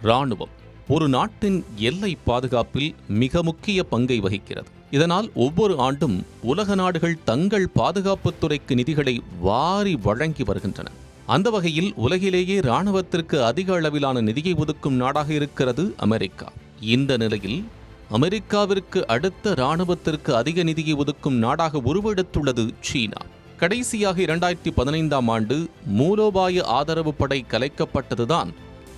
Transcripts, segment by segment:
இராணுவம் ஒரு நாட்டின் எல்லை பாதுகாப்பில் மிக முக்கிய பங்கை வகிக்கிறது. இதனால் ஒவ்வொரு ஆண்டும் உலக நாடுகள் தங்கள் பாதுகாப்புத் துறைக்கு நிதிகளை வாரி வழங்கி வருகின்றன. அந்த வகையில் உலகிலேயே இராணுவத்திற்கு அதிக அளவிலான நிதியை ஒதுக்கும் நாடாக இருக்கிறது அமெரிக்கா. இந்த நிலையில் அமெரிக்காவிற்கு அடுத்த இராணுவத்திற்கு அதிக நிதியை ஒதுக்கும் நாடாக உருவெடுத்துள்ளது சீனா. கடைசியாக 2015ஆம் ஆண்டு மூலோபாய ஆதரவு படை கலைக்கப்பட்டதுதான்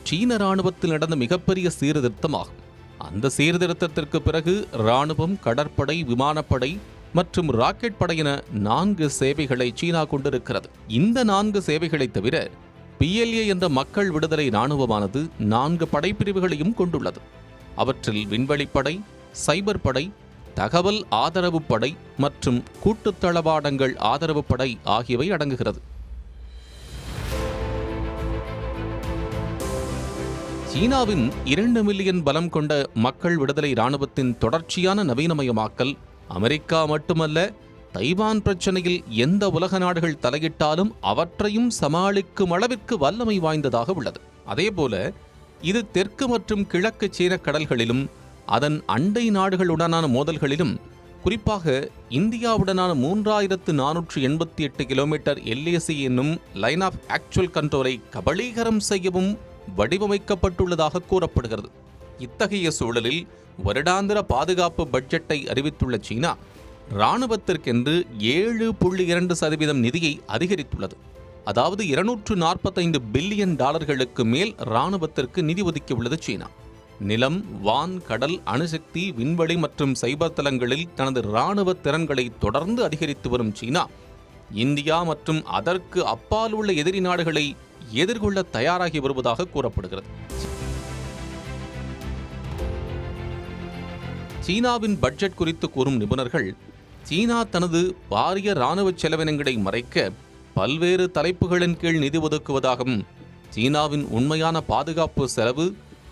சீன இராணுவத்தில் நடந்த மிகப்பெரிய சீர்திருத்தமாகும். அந்த சீர்திருத்தத்திற்கு பிறகு இராணுவம், கடற்படை, விமானப்படை மற்றும் ராக்கெட் படை என 4 சேவைகளை சீனா கொண்டிருக்கிறது. இந்த 4 சேவைகளை தவிர PLA என்ற மக்கள் விடுதலை இராணுவமானது 4 படைப்பிரிவுகளையும் கொண்டுள்ளது. அவற்றில் விண்வெளிப்படை, சைபர் படை, தகவல் ஆதரவு படை மற்றும் கூட்டுத் தளவாடங்கள் ஆதரவு படை ஆகியவை அடங்குகிறது. சீனாவின் 2 மில்லியன் பலம் கொண்ட மக்கள் விடுதலை இராணுவத்தின் தொடர்ச்சியான நவீனமயமாக்கல் அமெரிக்கா மட்டுமல்ல, தைவான் பிரச்சனையில் எந்த உலக நாடுகள் தலையிட்டாலும் அவற்றையும் சமாளிக்கும் அளவிற்கு வல்லமை வாய்ந்ததாக உள்ளது. அதேபோல இது தெற்கு மற்றும் கிழக்கு சீன கடல்களிலும் அதன் அண்டை நாடுகளுடனான மோதல்களிலும், குறிப்பாக இந்தியாவுடனான 3488 கிலோமீட்டர் LAC என்னும் லைன் ஆஃப் ஆக்சுவல் கண்ட்ரோலை கபளீகரம் செய்யவும் வடிவமைக்கப்பட்டுள்ளதாக கூறப்படுகிறது. இத்தகைய சூழலில் வருடாந்திர பாதுகாப்பு பட்ஜெட்டை அறிவித்துள்ள சீனா இராணுவத்திற்கென்று 7.2% நிதியை அதிகரித்துள்ளது. அதாவது $245 பில்லியன் மேல் இராணுவத்திற்கு நிதி ஒதுக்கியுள்ளது சீனா. நிலம், வான், கடல், அணுசக்தி, விண்வெளி மற்றும் சைபர் தளங்களில் தனது இராணுவ திறன்களை தொடர்ந்து அதிகரித்து வரும் சீனா இந்தியா மற்றும் அதற்கு அப்பால் உள்ள எதிரி நாடுகளை எதிர்கொள்ள தயாராகி வருவதாக கூறப்படுகிறது. சீனாவின் பட்ஜெட் குறித்து கூறும் நிபுணர்கள், சீனா தனது பாரிய இராணுவ செலவினங்களை மறைக்க பல்வேறு தலைப்புகளின் கீழ் நிதி ஒதுக்குவதாகவும், சீனாவின் உண்மையான பாதுகாப்பு செலவு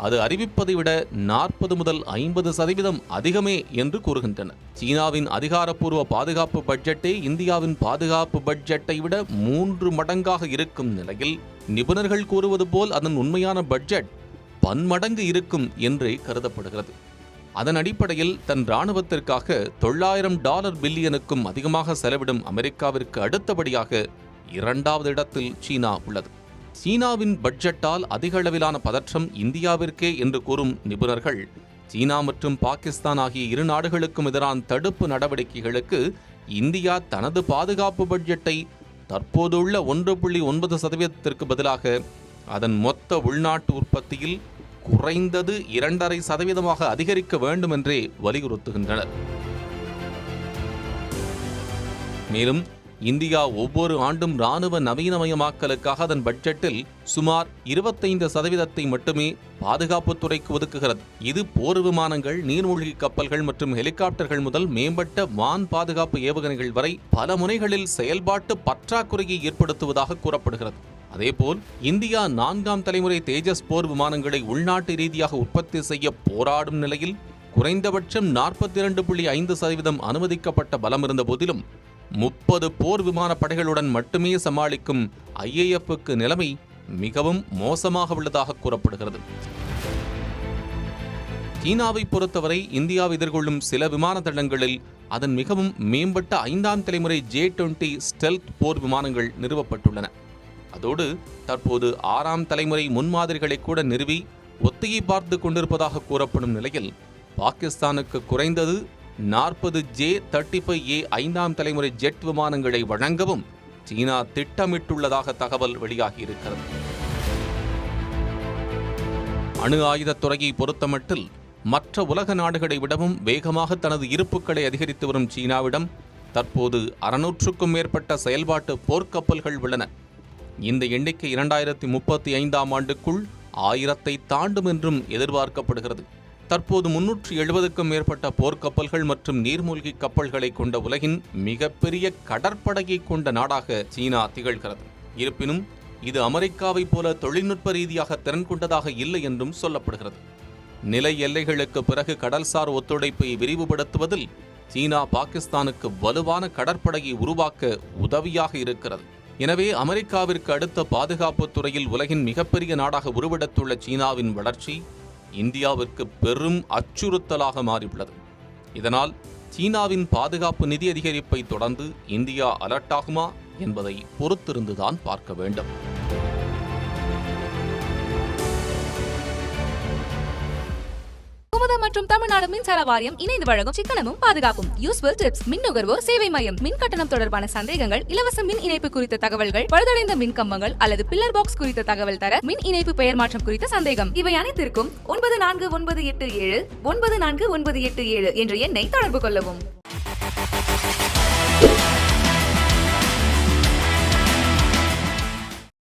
அது அறிவிப்பதை விட 40 முதல் 50% அதிகமே என்று கூறுகின்றனர். சீனாவின் அதிகாரப்பூர்வ பாதுகாப்பு பட்ஜெட்டே இந்தியாவின் பாதுகாப்பு பட்ஜெட்டை விட 3 மடங்காக இருக்கும் நிலையில், நிபுணர்கள் கூறுவது போல் அதன் உண்மையான பட்ஜெட் பன்மடங்கு இருக்கும் என்றே கருதப்படுகிறது. அதன் அடிப்படையில் தன் இராணுவத்திற்காக $900 பில்லியனுக்கும் அதிகமாக செலவிடும் அமெரிக்காவிற்கு அடுத்தபடியாக 2வது இடத்தில் சீனா உள்ளது. சீனாவின் பட்ஜெட்டால் அதிக அளவிலான பதற்றம் இந்தியாவிற்கே என்று கூறும் நிபுணர்கள், சீனா மற்றும் பாகிஸ்தான் ஆகிய 2 நாடுகளுக்கும் எதிரான தடுப்பு நடவடிக்கைகளுக்கு இந்தியா தனது பாதுகாப்பு பட்ஜெட்டை தற்போதுள்ள 1.9%க்கு பதிலாக அதன் மொத்த உள்நாட்டு உற்பத்தியில் குறைந்தது 2.5% அதிகரிக்க வேண்டும் என்றே வலியுறுத்துகின்றனர். மேலும் இந்தியா ஒவ்வொரு ஆண்டும் இராணுவ நவீனமயமாக்கலுக்காக அதன் பட்ஜெட்டில் சுமார் 25% மட்டுமே பாதுகாப்புத் துறைக்கு ஒதுக்குகிறது. இது போர் விமானங்கள், நீர்மூழ்கி கப்பல்கள் மற்றும் ஹெலிகாப்டர்கள் முதல் மேம்பட்ட வான் பாதுகாப்பு ஏவுகணைகள் வரை பல முனைகளில் செயல்பாட்டு பற்றாக்குறையை ஏற்படுத்துவதாக கூறப்படுகிறது. அதேபோல் இந்தியா 4ஆம் தலைமுறை தேஜஸ் போர் விமானங்களை உள்நாட்டு ரீதியாக உற்பத்தி செய்ய போராடும் நிலையில் குறைந்தபட்சம் 42.5% அனுமதிக்கப்பட்ட பலம் இருந்த போதிலும் 30 போர் விமான படைகளுடன் மட்டுமே சமாளிக்கும் IAFக்கு நிலைமை மிகவும் மோசமாக உள்ளதாக கூறப்படுகிறது. சீனாவை பொறுத்தவரை இந்தியாவை எதிர்கொள்ளும் சில விமான தளங்களில் அதன் மிகவும் மேம்பட்ட 5ஆம் தலைமுறை J-20 ஸ்டெல்த் போர் விமானங்கள் நிறுவப்பட்டுள்ளன. அதோடு தற்போது 6ஆம் தலைமுறை முன்மாதிரிகளை கூட நிறுவி ஒத்திகை பார்த்து கொண்டிருப்பதாக கூறப்படும் நிலையில், பாகிஸ்தானுக்கு குறைந்தது 40 J-35A 5ஆம் தலைமுறை ஜெட் விமானங்களை வழங்கவும் சீனா திட்டமிட்டுள்ளதாக தகவல் வெளியாகியிருக்கிறது. அணு ஆயுதத் துறையை பொறுத்தமட்டில் மற்ற உலக நாடுகளை விடவும் வேகமாக தனது இருப்புக்களை அதிகரித்து வரும் சீனாவிடம் தற்போது 600க்கும் மேற்பட்ட செயல்பாட்டு போர்க்கப்பல்கள் உள்ளன. இந்த எண்ணிக்கை 2035ஆம் ஆண்டுக்குள் 1000ஐ தாண்டும் என்றும் எதிர்பார்க்கப்படுகிறது. தற்போது 370க்கும் மேற்பட்ட போர்க்கப்பல்கள் மற்றும் நீர்மூழ்கி கப்பல்களை கொண்ட உலகின் மிகப்பெரிய கடற்படையை கொண்ட நாடாக சீனா திகழ்கிறது. இருப்பினும் இது அமெரிக்காவைப் போல தொழில்நுட்ப ரீதியாக திறன் கொண்டதாக இல்லை என்றும் சொல்லப்படுகிறது. நிலை எல்லைகளுக்கு பிறகு கடல்சார் ஒத்துழைப்பை விரிவுபடுத்துவதில் சீனா பாகிஸ்தானுக்கு வலுவான கடற்படையை உருவாக்க உதவியாக இருக்கிறது. எனவே அமெரிக்காவிற்கு அடுத்த பாதுகாப்புத் துறையில் உலகின் மிகப்பெரிய நாடாக உருவெடுத்துள்ள சீனாவின் வளர்ச்சி இந்தியாவிற்கு பெரும் அச்சுறுத்தலாக மாறியுள்ளது. இதனால் சீனாவின் பாதுகாப்பு நிதி அதிகரிப்பை தொடர்ந்து இந்தியா அலர்ட்டாகுமா என்பதை பொறுத்திருந்துதான் பார்க்க வேண்டும். குமுதம் மற்றும் தமிழ்நாடு மின்சார வாரியம் இணைந்து வழங்கும் சிக்கனமும் பாதுகாப்பும் யூஸ்ஃபுல் டிப்ஸ் மின் நுகர்வோர் சேவை மையம். மின் கட்டணம் தொடர்பான சந்தேகங்கள், இலவச மின் இணைப்பு குறித்த தகவல்கள், பழுதடைந்த மின் கம்பங்கள் அல்லது பில்லர் பாக்ஸ் குறித்த தகவல் தர, மின் இணைப்பு பெயர் மாற்றம் குறித்த சந்தேகம், இவை அனைத்திற்கும் 9497 9497 என்ற எண்ணை தொடர்பு கொள்ளவும்.